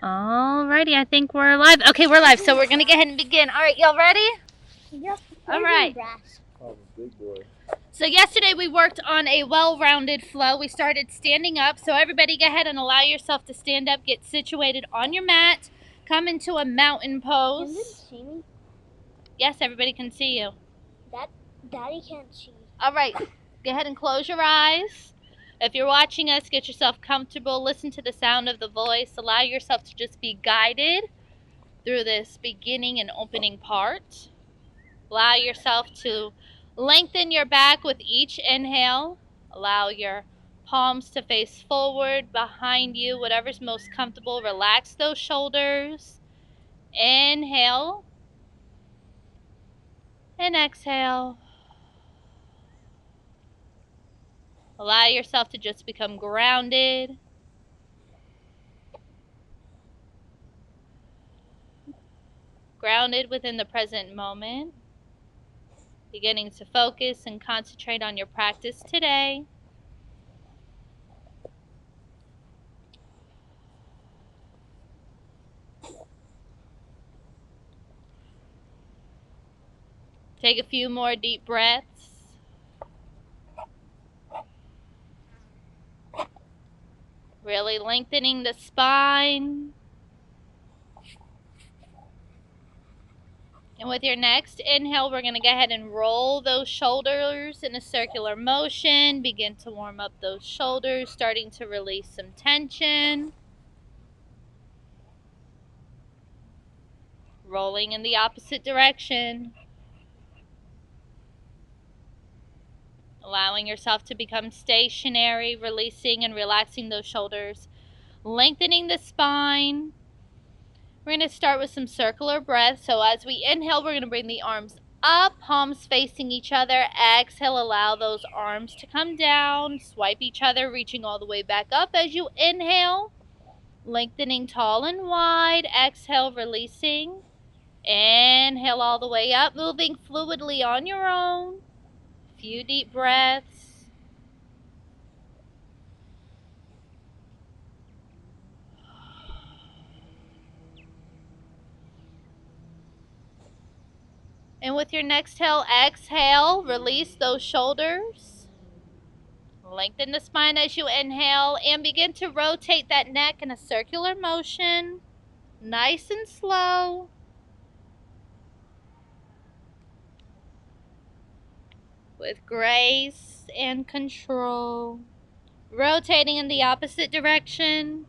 Alrighty, I think we're live. Okay, we're live, so we're gonna go ahead and begin. Alright, y'all ready? Yep. Alright. Oh, big boy. So yesterday we worked on a well-rounded flow. We started standing up, so everybody go ahead and allow yourself to stand up, get situated on your mat, come into a mountain pose. Can you see me? Yes, everybody can see you. Daddy can't see. Alright, go ahead and close your eyes. If you're watching us, get yourself comfortable, listen to the sound of the voice, allow yourself to just be guided through this beginning and opening part. Allow yourself to lengthen your back with each inhale. Allow your palms to face forward, behind you, whatever's most comfortable. Relax those shoulders. Inhale and exhale. Allow yourself to just become grounded. Grounded within the present moment. Beginning to focus and concentrate on your practice today. Take a few more deep breaths. Really lengthening the spine. And with your next inhale, we're going to go ahead and roll those shoulders in a circular motion. Begin to warm up those shoulders, starting to release some tension. Rolling in the opposite direction. Allowing yourself to become stationary, releasing and relaxing those shoulders. Lengthening the spine. We're going to start with some circular breath. So as we inhale, we're going to bring the arms up, palms facing each other. Exhale, allow those arms to come down. Swipe each other, reaching all the way back up as you inhale. Lengthening tall and wide. Exhale, releasing. Inhale all the way up, moving fluidly on your own. Few deep breaths. And with your next exhale, release those shoulders. Lengthen the spine as you inhale and begin to rotate that neck in a circular motion. Nice and slow. With grace and control. Rotating in the opposite direction.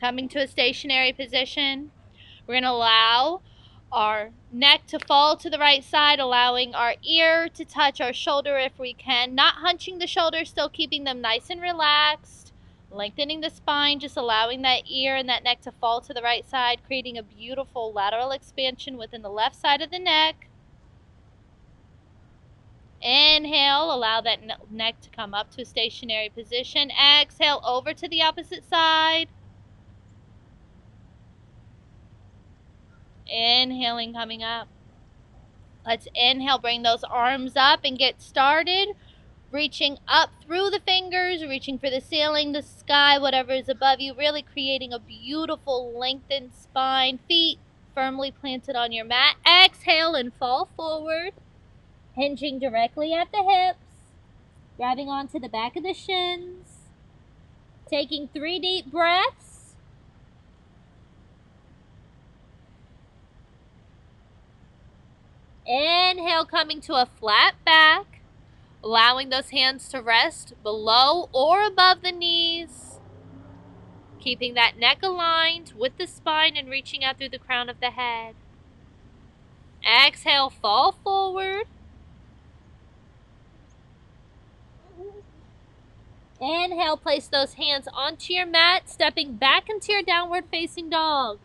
Coming to a stationary position. We're going to allow our neck to fall to the right side, allowing our ear to touch our shoulder if we can. Not hunching the shoulders, still keeping them nice and relaxed. Lengthening the spine, just allowing that ear and that neck to fall to the right side, creating a beautiful lateral expansion within the left side of the neck. Inhale, allow that neck to come up to a stationary position. Exhale, over to the opposite side. Inhaling, coming up. Let's inhale, bring those arms up and get started. Reaching up through the fingers, reaching for the ceiling, the sky, whatever is above you, really creating a beautiful lengthened spine. Feet firmly planted on your mat. Exhale and fall forward, hinging directly at the hips, grabbing onto the back of the shins. Taking 3 deep breaths. Inhale, coming to a flat back, allowing those hands to rest below or above the knees, keeping that neck aligned with the spine and reaching out through the crown of the head. Exhale, fall forward. Inhale, place those hands onto your mat, stepping back into your downward facing dog.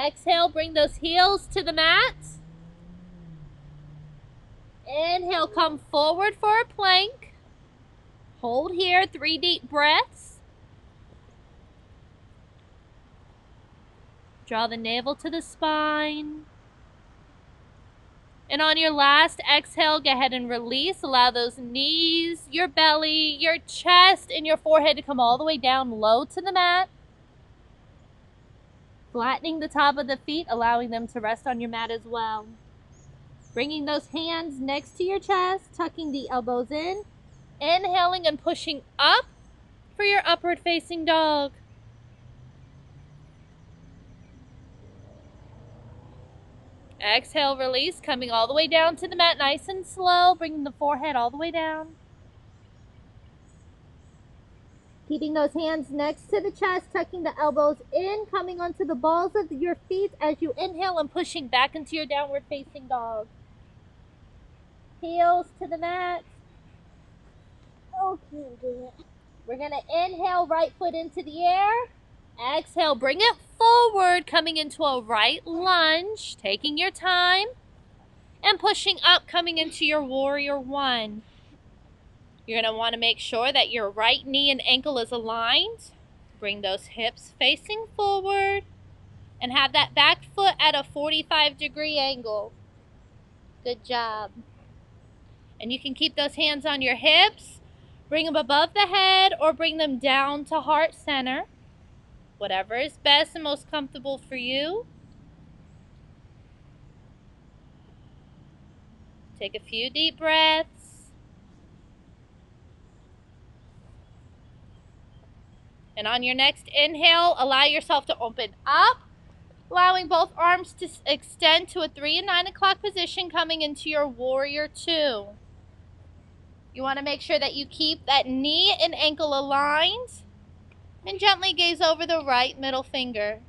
Exhale, bring those heels to the mat. Inhale, come forward for a plank. Hold here, 3 deep breaths. Draw the navel to the spine. And on your last exhale, go ahead and release. Allow those knees, your belly, your chest, and your forehead to come all the way down low to the mat. Flattening the top of the feet, allowing them to rest on your mat as well. Bringing those hands next to your chest, tucking the elbows in. Inhaling and pushing up for your upward facing dog. Exhale, release, coming all the way down to the mat, nice and slow, bringing the forehead all the way down. Keeping those hands next to the chest, tucking the elbows in, coming onto the balls of your feet as you inhale and pushing back into your downward facing dog. Heels to the mat. Oh, can't do it. We're going to inhale, right foot into the air. Exhale, bring it forward, coming into a right lunge, taking your time. And pushing up, coming into your warrior one. You're going to want to make sure that your right knee and ankle is aligned. Bring those hips facing forward. And have that back foot at a 45-degree angle. Good job. And you can keep those hands on your hips. Bring them above the head or bring them down to heart center. Whatever is best and most comfortable for you. Take a few deep breaths. And on your next inhale, allow yourself to open up, allowing both arms to extend to a 3 and 9 o'clock position, coming into your warrior two. You want to make sure that you keep that knee and ankle aligned and gently gaze over the right middle finger.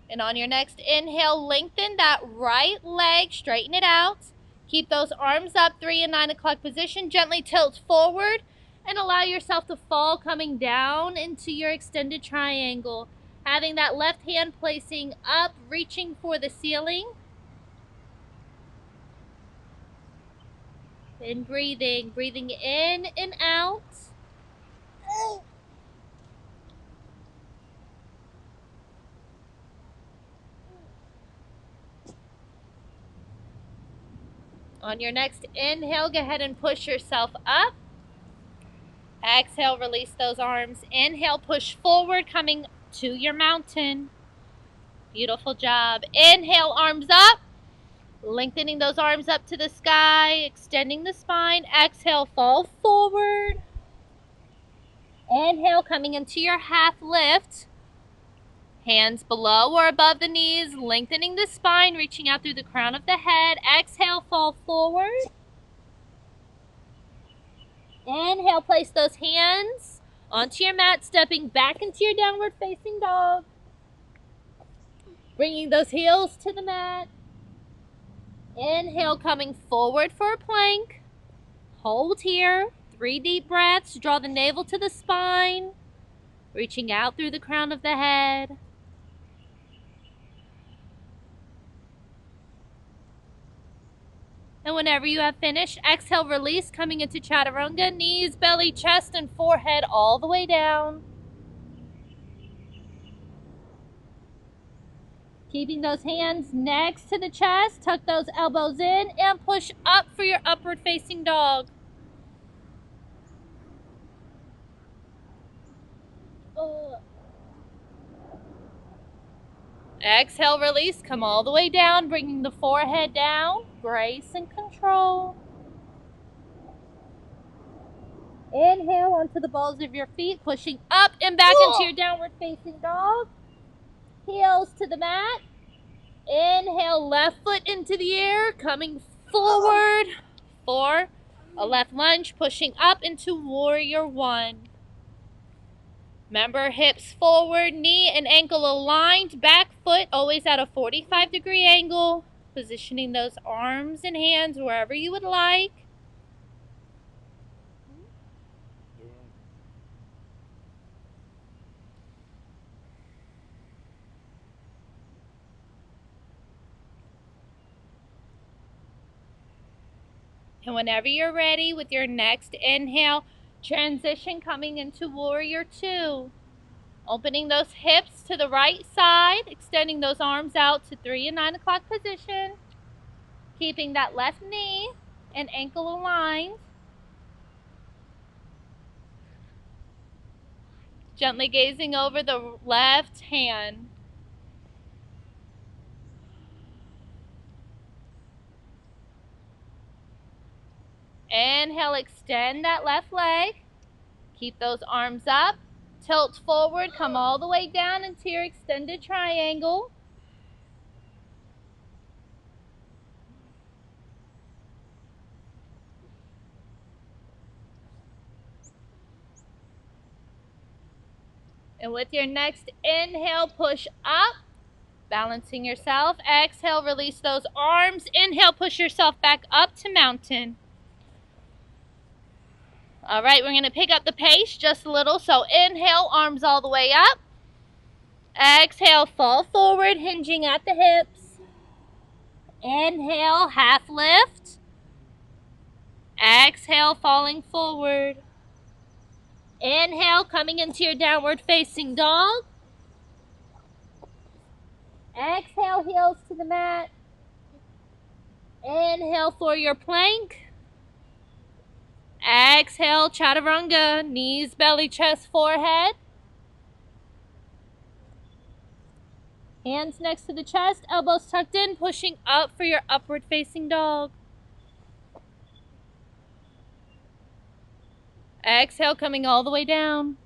And on your next inhale, lengthen that right leg, straighten it out. Keep those arms up, 3 and 9 o'clock position. Gently tilt forward and allow yourself to fall, coming down into your extended triangle. Having that left hand placing up, reaching for the ceiling. And breathing in and out. On your next inhale, go ahead and push yourself up. Exhale, release those arms. Inhale, push forward, coming to your mountain. Beautiful job. Inhale, arms up. Lengthening those arms up to the sky, extending the spine. Exhale, fall forward. Inhale, coming into your half lift. Hands below or above the knees, lengthening the spine, reaching out through the crown of the head. Exhale, fall forward. Inhale, place those hands onto your mat, stepping back into your downward facing dog. Bringing those heels to the mat. Inhale, coming forward for a plank. Hold here. 3 deep breaths. Draw the navel to the spine. Reaching out through the crown of the head. And whenever you have finished, exhale, release, coming into chaturanga, knees, belly, chest, and forehead all the way down. Keeping those hands next to the chest, tuck those elbows in, and push up for your upward facing dog. Exhale, release, come all the way down, bringing the forehead down, grace and control. Inhale onto the balls of your feet, pushing up and back into your downward facing dog. Heels to the mat. Inhale, left foot into the air, coming forward for a left lunge, pushing up into warrior one. Remember, hips forward, knee and ankle aligned, back foot always at a 45-degree angle, positioning those arms and hands wherever you would like. And whenever you're ready with your next inhale, Transition coming into warrior 2. Opening those hips to the right side, extending those arms out to 3 and 9 o'clock position. Keeping that left knee and ankle aligned. Gently gazing over the left hand. Inhale, extend that left leg. Keep those arms up. Tilt forward, come all the way down into your extended triangle. And with your next inhale, push up, balancing yourself. Exhale, release those arms. Inhale, push yourself back up to mountain. All right, we're going to pick up the pace just a little. So inhale, arms all the way up. Exhale, fall forward, hinging at the hips. Inhale, half lift. Exhale, falling forward. Inhale, coming into your downward facing dog. Exhale, heels to the mat. Inhale for your plank. Exhale, chaturanga, knees, belly, chest, forehead. Hands next to the chest, elbows tucked in, pushing up for your upward facing dog. Exhale, coming all the way down.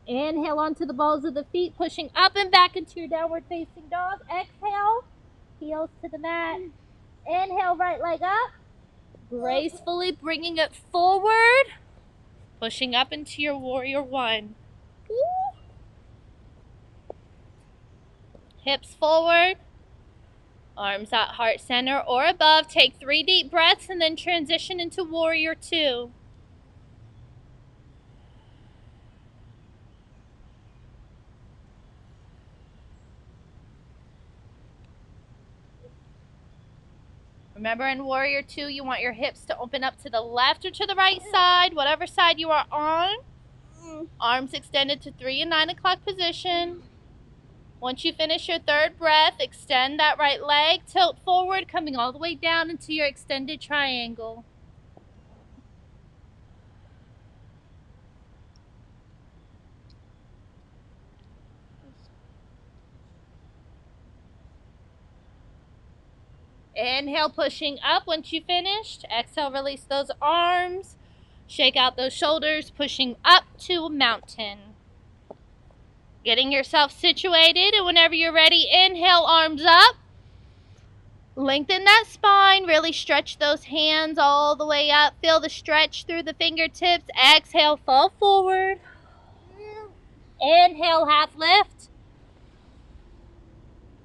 Inhale onto the balls of the feet, pushing up and back into your downward facing dog. Exhale, heels to the mat. Inhale, right leg up. Gracefully bringing it forward, pushing up into your warrior 1. Hips forward, arms at heart center or above. Take 3 deep breaths and then transition into warrior 2. Remember, in warrior 2, you want your hips to open up to the left or to the right side, whatever side you are on. Arms extended to 3 and 9 o'clock position. Once you finish your 3rd breath, extend that right leg, tilt forward, coming all the way down into your extended triangle. Inhale, pushing up once you finished. Exhale, release those arms. Shake out those shoulders, pushing up to mountain. Getting yourself situated, and whenever you're ready, inhale, arms up. Lengthen that spine, really stretch those hands all the way up. Feel the stretch through the fingertips. Exhale, fall forward. Inhale, half lift.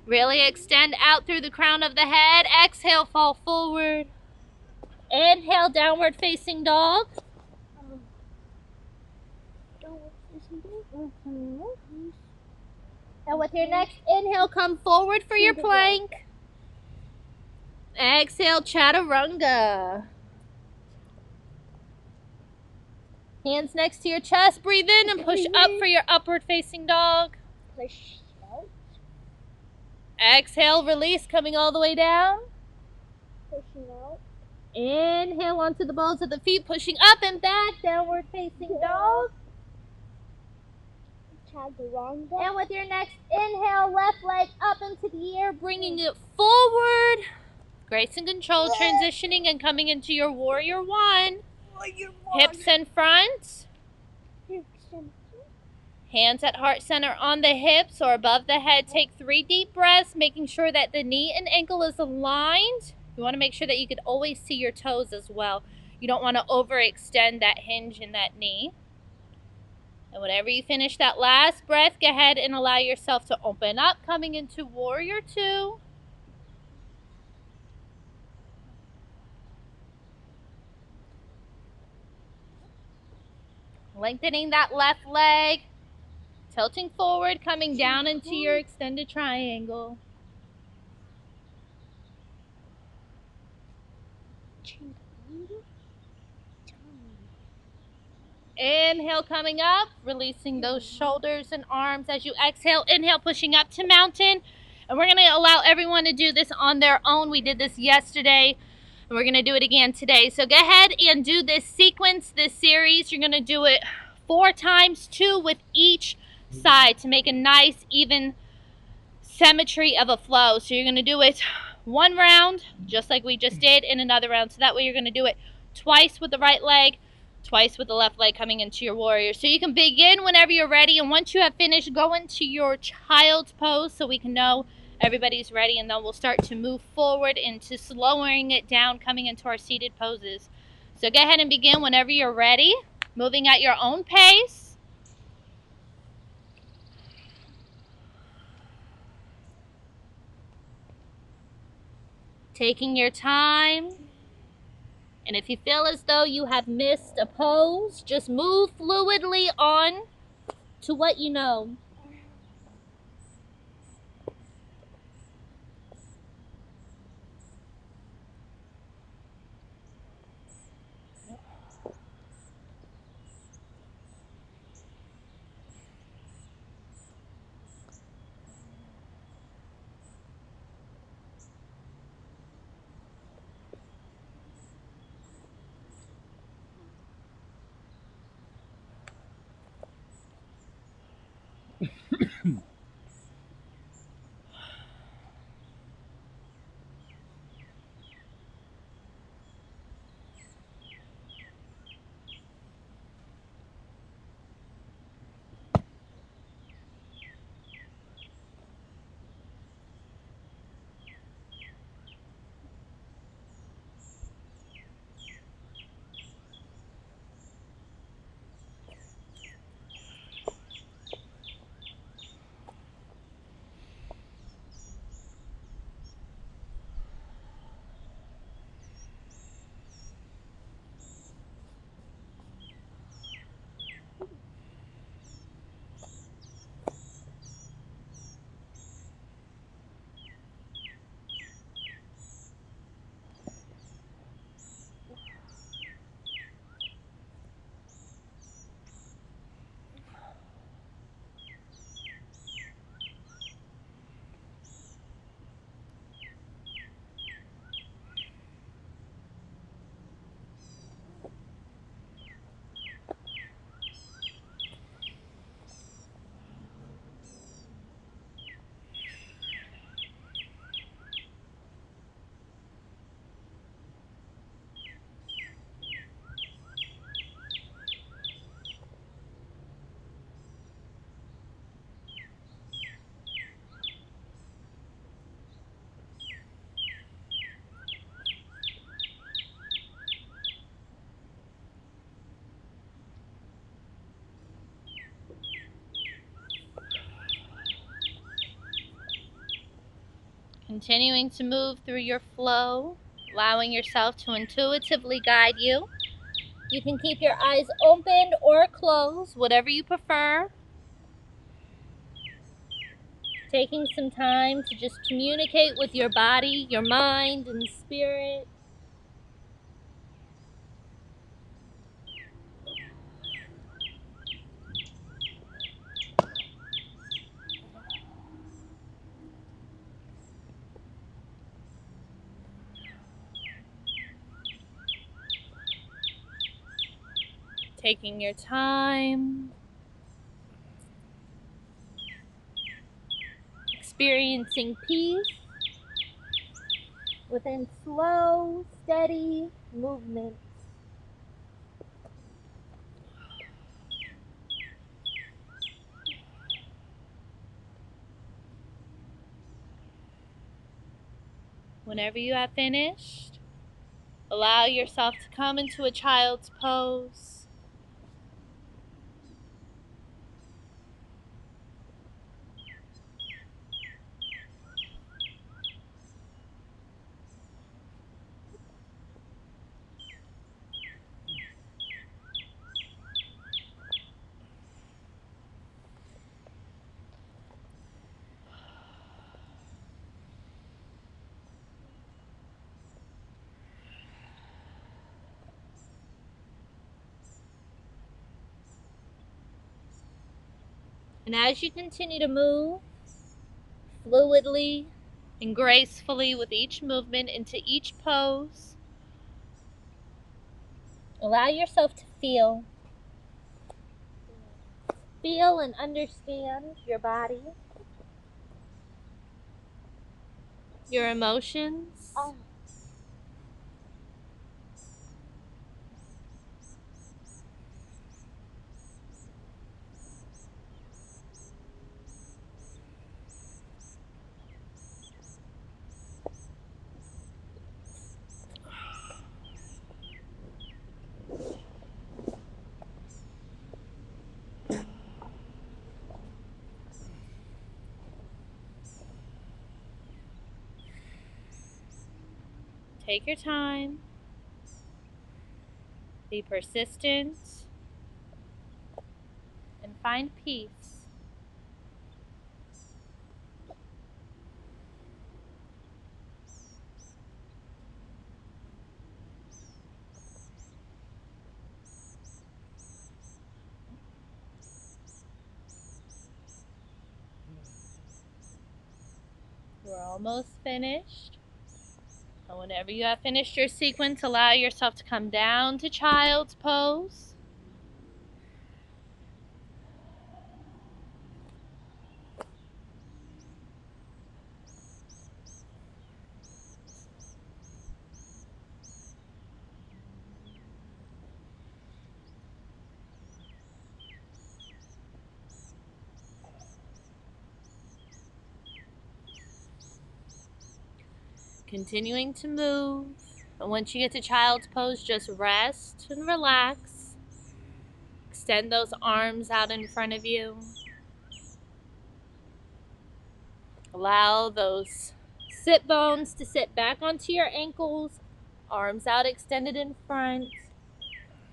Really extend out through the crown of the head. Exhale, fall forward. Inhale, downward facing dog. And with your next inhale, come forward for your plank. Exhale, chaturanga. Hands next to your chest. Breathe in and push up for your upward facing dog. Push out. Exhale, release, coming all the way down. Pushing out. Inhale onto the balls of the feet, pushing up and back, downward facing dog. Chaturanga. And with your next inhale, left leg up into the air, bringing it forward. Grace and control, transitioning and coming into your warrior 1. Hips in front. Hands at heart center on the hips or above the head. Take 3 deep breaths, making sure that the knee and ankle is aligned. You want to make sure that you can always see your toes as well. You don't want to overextend that hinge in that knee. And whenever you finish that last breath, go ahead and allow yourself to open up, coming into warrior 2. Lengthening that left leg, tilting forward, coming down into your extended triangle. Inhale, coming up, releasing those shoulders and arms as you exhale. Inhale, pushing up to mountain. And we're going to allow everyone to do this on their own. We did this yesterday, and we're going to do it again today. So go ahead and do this sequence, this series. You're going to do it 4 times, 2 with each side to make a nice, even symmetry of a flow. So you're going to do it 1 round, just like we just did, in another round. So that way you're going to do it twice with the right leg, twice with the left leg coming into your warrior. So you can begin whenever you're ready, and once you have finished, go into your child's pose so we can know everybody's ready, and then we'll start to move forward into slowing it down, coming into our seated poses. So go ahead and begin whenever you're ready, moving at your own pace. Taking your time. And if you feel as though you have missed a pose, just move fluidly on to what you know. Continuing to move through your flow, allowing yourself to intuitively guide you. You can keep your eyes open or closed, whatever you prefer. Taking some time to just communicate with your body, your mind, and spirit. Taking your time. Experiencing peace within slow, steady movements. Whenever you have finished, allow yourself to come into a child's pose. And as you continue to move fluidly and gracefully with each movement into each pose, allow yourself to feel and understand your body, your emotions, take your time, be persistent, and find peace. We're almost finished. And whenever you have finished your sequence, allow yourself to come down to child's pose. Continuing to move. And once you get to child's pose, just rest and relax. Extend those arms out in front of you. Allow those sit bones to sit back onto your ankles. Arms out extended in front.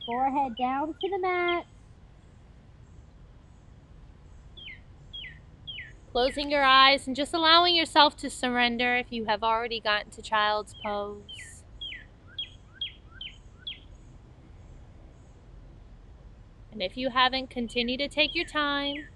Forehead down to the mat. Closing your eyes and just allowing yourself to surrender if you have already gotten to child's pose. And if you haven't, continue to take your time.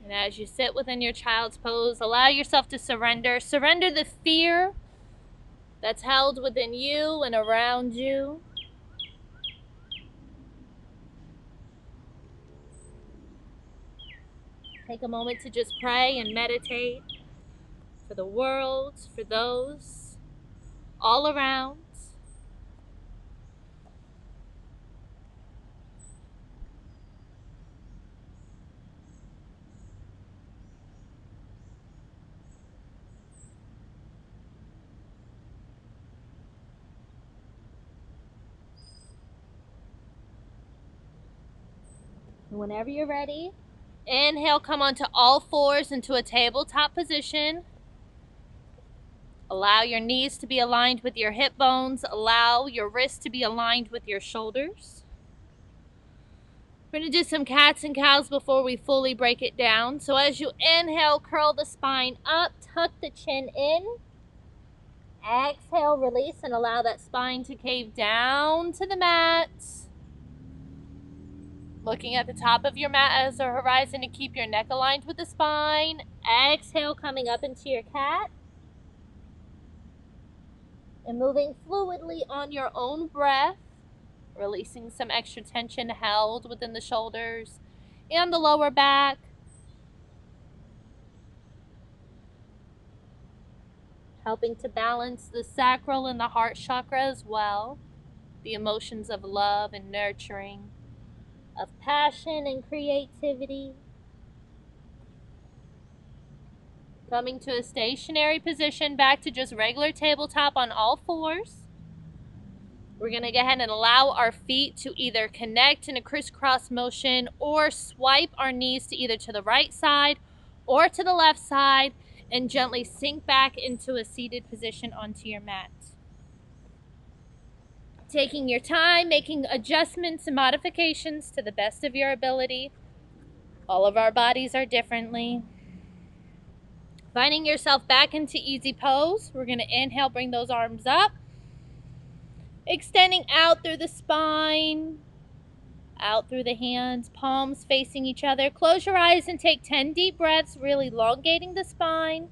And as you sit within your child's pose, allow yourself to surrender. Surrender the fear that's held within you and around you. Take a moment to just pray and meditate for the world, for those all around. And whenever you're ready, inhale, come onto all fours into a tabletop position. Allow your knees to be aligned with your hip bones. Allow your wrists to be aligned with your shoulders. We're going to do some cats and cows before we fully break it down. So as you inhale, curl the spine up, tuck the chin in. Exhale, release, and allow that spine to cave down to the mat. Looking at the top of your mat as the horizon to keep your neck aligned with the spine. Exhale, coming up into your cat. And moving fluidly on your own breath. Releasing some extra tension held within the shoulders and the lower back. Helping to balance the sacral and the heart chakra as well. The emotions of love and nurturing, of passion and creativity. Coming to a stationary position, back to just regular tabletop on all fours. We're going to go ahead and allow our feet to either connect in a crisscross motion or swipe our knees to either to the right side or to the left side and gently sink back into a seated position onto your mat. Taking your time, making adjustments and modifications to the best of your ability. All of our bodies are differently. Finding yourself back into easy pose. We're going to inhale, bring those arms up. Extending out through the spine, out through the hands, palms facing each other. Close your eyes and take 10 deep breaths, really elongating the spine.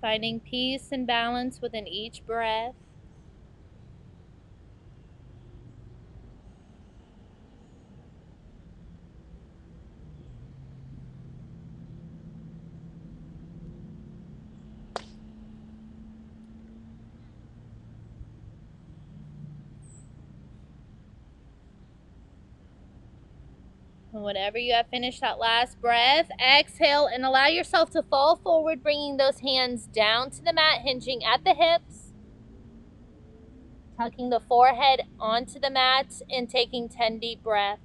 Finding peace and balance within each breath. And whenever you have finished that last breath, exhale and allow yourself to fall forward, bringing those hands down to the mat, hinging at the hips. Tucking the forehead onto the mat and taking 10 deep breaths.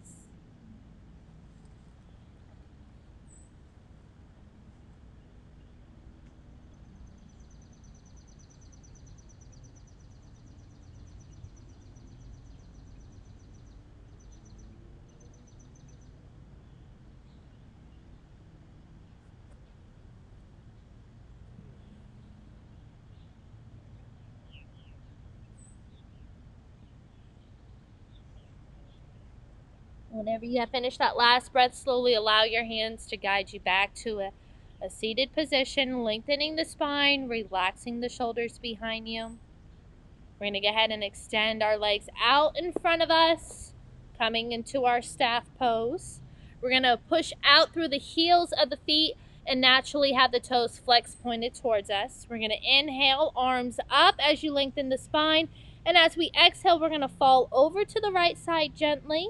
Whenever you have finished that last breath, slowly allow your hands to guide you back to a seated position, lengthening the spine, relaxing the shoulders behind you. We're going to go ahead and extend our legs out in front of us, coming into our staff pose. We're going to push out through the heels of the feet and naturally have the toes flex pointed towards us. We're going to inhale, arms up as you lengthen the spine. And as we exhale, we're going to fall over to the right side gently,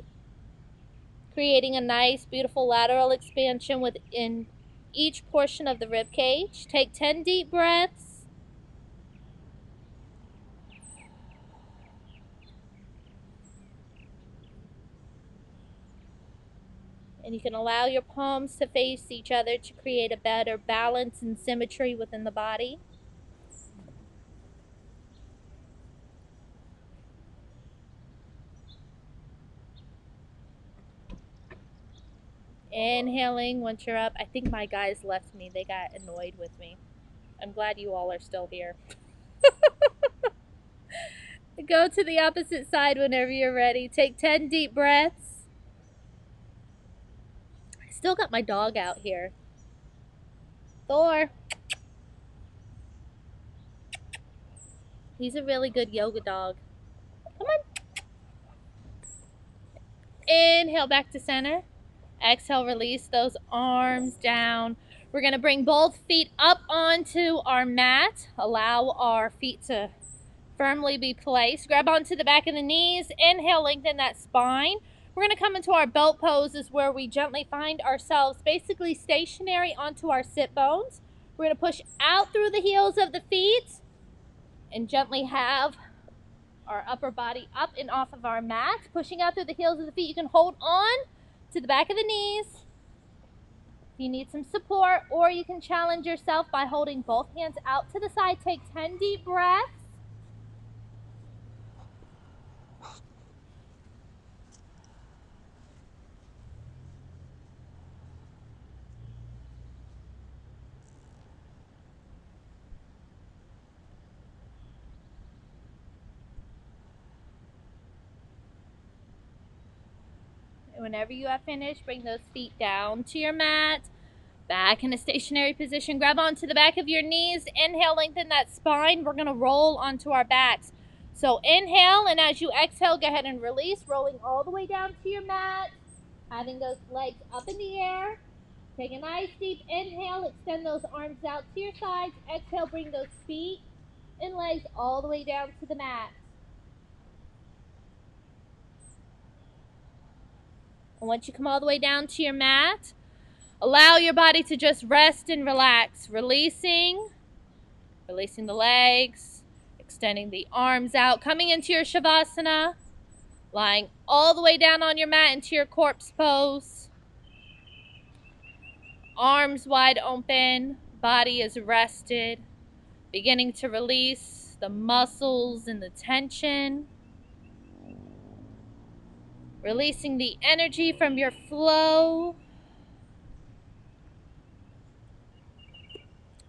creating a nice, beautiful lateral expansion within each portion of the rib cage. Take 10 deep breaths. And you can allow your palms to face each other to create a better balance and symmetry within the body. Inhaling once you're up. I think my guys left me. They got annoyed with me. I'm glad you all are still here. Go to the opposite side whenever you're ready. Take 10 deep breaths. I still got my dog out here. Thor. He's a really good yoga dog. Come on. Inhale back to center. Exhale, release those arms down. We're going to bring both feet up onto our mat. Allow our feet to firmly be placed. Grab onto the back of the knees. Inhale, lengthen that spine. We're going to come into our belt poses where we gently find ourselves basically stationary onto our sit bones. We're going to push out through the heels of the feet and gently have our upper body up and off of our mat. Pushing out through the heels of the feet. You can hold on to the back of the knees if you need some support, or you can challenge yourself by holding both hands out to the side. Take 10 deep breaths. Whenever you have finished, bring those feet down to your mat, back in a stationary position. Grab onto the back of your knees. Inhale, lengthen that spine. We're going to roll onto our backs. So inhale, and as you exhale, go ahead and release, rolling all the way down to your mat, having those legs up in the air. Take a nice deep inhale, extend those arms out to your sides. Exhale, bring those feet and legs all the way down to the mat. And once you come all the way down to your mat, allow your body to just rest and relax. Releasing the legs, extending the arms out, coming into your Shavasana. Lying all the way down on your mat into your corpse pose. Arms wide open, body is rested. Beginning to release the muscles and the tension. Releasing the energy from your flow.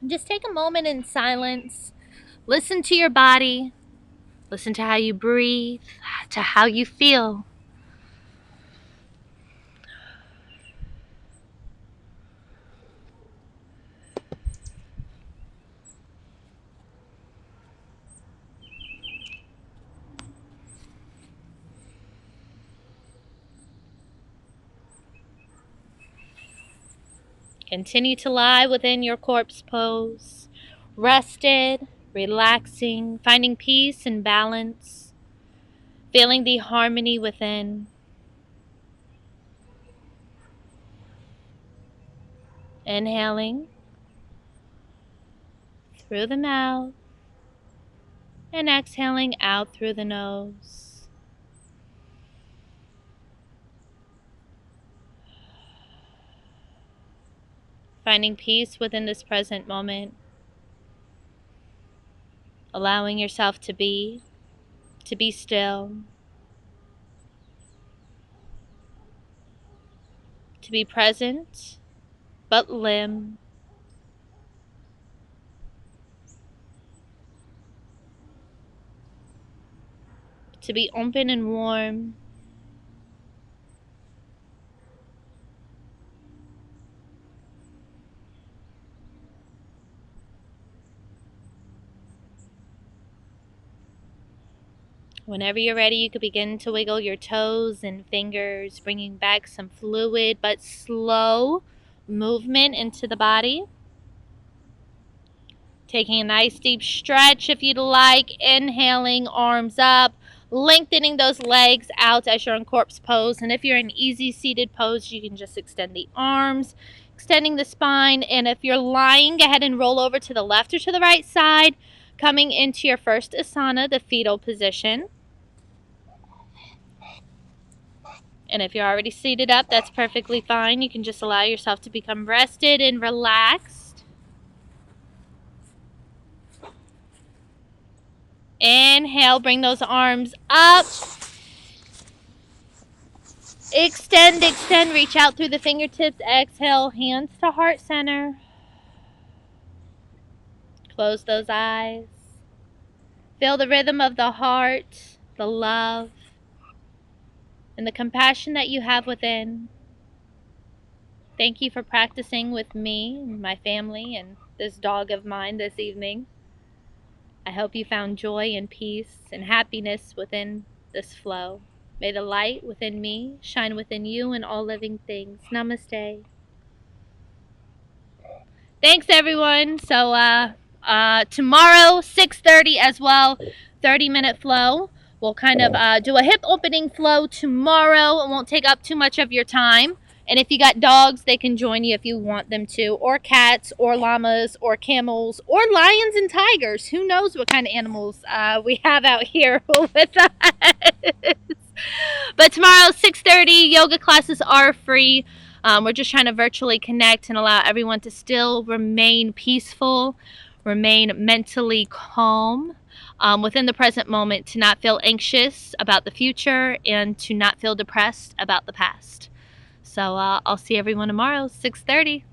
Just take a moment in silence. Listen to your body. Listen to how you breathe, to how you feel. Continue to lie within your corpse pose, rested, relaxing, finding peace and balance, feeling the harmony within. Inhaling through the mouth and exhaling out through the nose. Finding peace within this present moment. Allowing yourself to be still, to be present, but limb. To be open and warm. Whenever you're ready, you could begin to wiggle your toes and fingers, bringing back some fluid but slow movement into the body. Taking a nice deep stretch if you'd like. Inhaling, arms up, lengthening those legs out as you're in corpse pose. And if you're in easy seated pose, you can just extend the arms, extending the spine. And if you're lying, go ahead and roll over to the left or to the right side, coming into your first asana, the fetal position. And if you're already seated up, that's perfectly fine. You can just allow yourself to become rested and relaxed. Inhale, bring those arms up. Extend, extend, reach out through the fingertips. Exhale, hands to heart center. Close those eyes. Feel the rhythm of the heart, the love, and the compassion that you have within. Thank you for practicing with me and my family and this dog of mine this evening. I hope you found joy and peace and happiness within this flow. May the light within me shine within you and all living things. Namaste. Thanks, everyone. So tomorrow, 6:30 as well, 30-minute flow. We'll kind of do a hip opening flow tomorrow. It won't take up too much of your time. And if you got dogs, they can join you if you want them to, or cats, or llamas, or camels, or lions and tigers. Who knows what kind of animals we have out here with us. But tomorrow, 6:30, yoga classes are free. We're just trying to virtually connect and allow everyone to still remain peaceful, remain mentally calm within the present moment, to not feel anxious about the future and to not feel depressed about the past. So I'll see everyone tomorrow, 6:30.